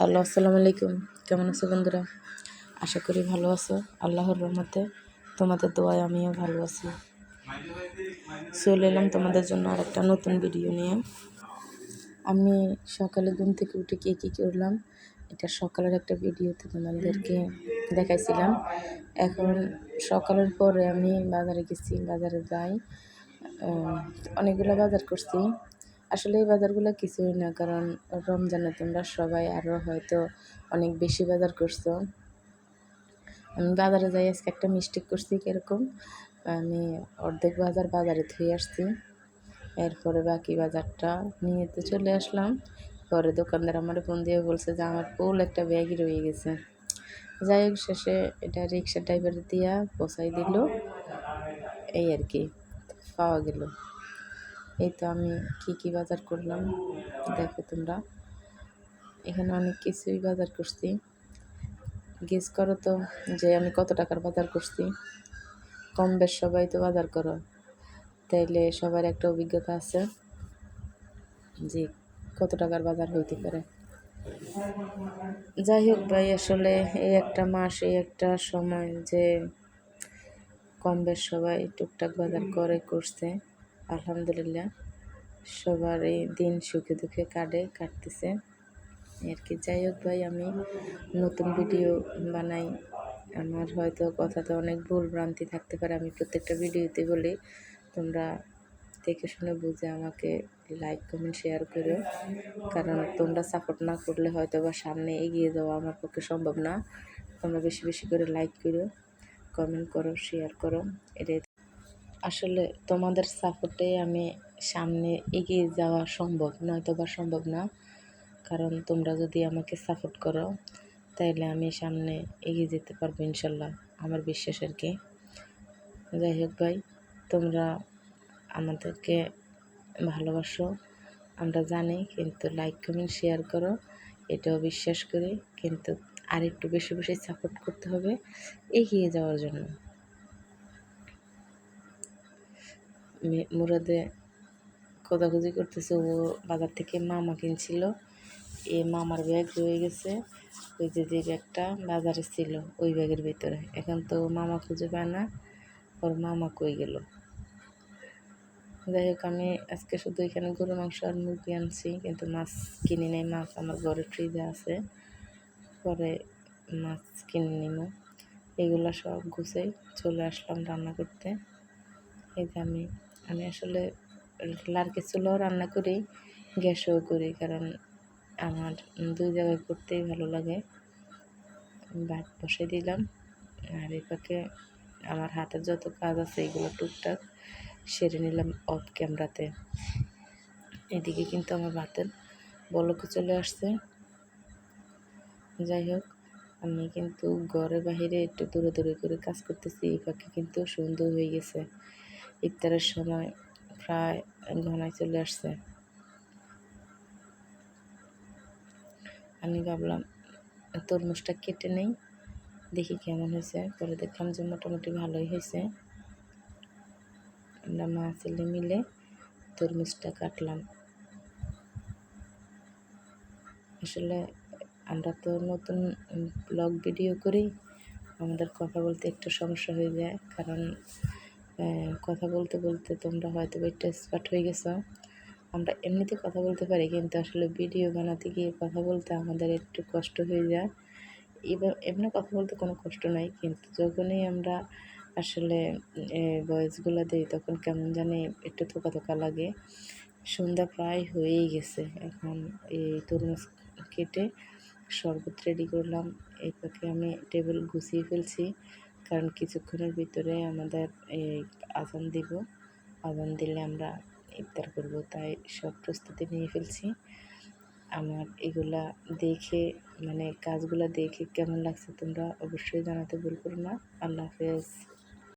Hello, আসসালামু আলাইকুম। কেমন আছো বন্ধুরা? আশা করি ভালো আছো। আল্লাহর রহমতে তোমাদের দোয়ায় আমিও ভালো আছি। চলে এলাম তোমাদের জন্য আরেকটা নতুন ভিডিও নিয়ে। আমি সকালে ঘুম থেকে উঠে কী করলাম, এটা সকালের একটা ভিডিওতে তোমাদেরকে দেখাইছিলাম। এখন সকালের পরে আমি বাজারে গেছি, বাজারে যাই, অনেকগুলো বাজার করছি। আসলে এই বাজারগুলো কিছুই না, কারণ রমজানে তোমরা সবাই আরও হয়তো অনেক বেশি বাজার করছো। আমি বাজারে যাই, আজকে একটা মিস্টেক করছি। কীরকম, আমি অর্ধেক বাজারে থুয়ে আসছি, এরপরে বাকি বাজারটা নিয়ে তো চলে আসলাম। পরে দোকানদার আমার ফোন দিয়ে বলছে যে আমার ফুল একটা ব্যাগই রয়ে গেছে। যাই হোক, শেষে এটা রিক্সা ড্রাইভার দিয়া পৌঁছাই দিল, এই আর কি পাওয়া গেল। এই তো আমি কি বাজার করলাম দেখো তোমরা। এখানে অনেক কিছুই বাজার করছি। গেস করো তো যে আমি কত টাকার বাজার করছি। কম বেশ সবাই তো বাজার করো, তাইলে সবার একটা অভিজ্ঞতা আছে যে কত টাকার বাজার হইতে পারে। যাই হোক ভাই, আসলে এই একটা মাস, এই একটা সময় যে কম বেশ সবাই টুকটাক বাজার করছে। আলহামদুলিল্লাহ, সবার এই দিন সুখে দুঃখে কাটতেছে আর কি। যাই হোক ভাই, আমি নতুন ভিডিও বানাই, আমার হয়তো কথাতে অনেক ভুল ভ্রান্তি থাকতে পারে। আমি প্রত্যেকটা ভিডিওতে বলি, তোমরা দেখে শুনে বুঝে আমাকে লাইক কমেন্ট শেয়ার করো, কারণ তোমরা সাপোর্ট না করলে হয়তো বা সামনে এগিয়ে যাওয়া আমার পক্ষে সম্ভব না। তোমরা বেশি বেশি করে লাইক করো, কমেন্ট করো, শেয়ার করো। এটাই আসলে তোমাদের সাপোর্টে আমি সামনে এগিয়ে যাওয়া সম্ভব, নয়তো বা সম্ভব না। কারণ তোমরা যদি আমাকে সাপোর্ট করো তাইলে আমি সামনে এগিয়ে যেতে পারবো ইনশাল্লাহ, আমার বিশ্বাস আর কি। যাই হোক ভাই, তোমরা আমাদেরকে ভালোবাসো আমরা জানি, কিন্তু লাইক কমেন্ট শেয়ার করো, এটাও বিশ্বাস করি। কিন্তু আর একটু বেশি বেশি সাপোর্ট করতে হবে এগিয়ে যাওয়ার জন্য। মুরাদে খোঁজাখুঁজি করতেছে, ও বাজার থেকে মামা কিনছিল, এই মামার ব্যাগ রয়ে গেছে। ওই যে ব্যাগটা বাজারে ছিল ওই ব্যাগের ভিতরে। এখন তো মামা খুঁজে পায় না, ওর মামা কই গেল। যাই হোক, আমি আজকে শুধু এখানে গরু মাংস আর মুরগি আনছি, কিন্তু মাছ কিনি নাই। মাছ আমার ঘরে ফ্রিজে আছে, পরে মাছ কিনে নিব। এগুলো সব গুছাই চলে আসলাম রান্না করতে। এই যে আমি আসলে লার্কি চুলাও রান্না করি, গ্যাসও করি, কারণ আমার দুই জায়গায় করতেই ভালো লাগে। ভাত বসে দিলাম, আর এই পাকে আমার হাতের যত কাজ আছে এগুলো টুকটাক সেরে নিলাম অফ ক্যামেরাতে। এদিকে কিন্তু আমার ভাতের বলকে চলে আসছে। যাই হোক, আমি কিন্তু ঘরে বাহিরে একটু দূরে করে কাজ করতেছি। এই পাখি কিন্তু সুন্দর হয়ে গেছে, ইফতারের সময় প্রায় ঘনায় চলে আসছে। আমি ভাবলাম তরমুজটা কেটে নেই, দেখি কেমন হয়েছে। পরে দেখলাম যে মোটামুটি ভালোই হয়েছে। আমরা মা ছেলে মিলে তরমুজটা কাটলাম। আসলে আমরা তো নতুন ব্লগ ভিডিও করি, আমাদের কথা বলতে একটু সমস্যা হয়ে যায়, কারণ কথা বলতে বলতে তোমরা হয়তো একটু এক্সপার্ট হয়ে গেছো। আমরা এমনিতে কথা বলতে পারি, কিন্তু আসলে ভিডিও বানাতে গিয়ে কথা বলতে আমাদের একটু কষ্ট হয়ে যায়। এবার এমনি কথা বলতে কোনো কষ্ট নাই, কিন্তু যখনই আমরা আসলে ভয়েসগুলো দিই তখন কেমন জানি একটু থোকা লাগে। সন্ধ্যা প্রায় হয়েই গেছে, এখন এই তরমুজ কেটে শরবত রেডি করলাম। এই পাখে আমি টেবিল গুছিয়ে ফেলছি, কারণ কিছুক্ষণের ভিতরে আমাদের এই আজান দিব। আজান দিলে আমরা ইফতার করব, তাই সব প্রস্তুতি নিয়ে ফেলছি। আমার এগুলা দেখে কাজগুলা দেখে কেমন লাগছে তোমরা অবশ্যই জানাতে ভুল করো না। আল্লাহ হাফেজ।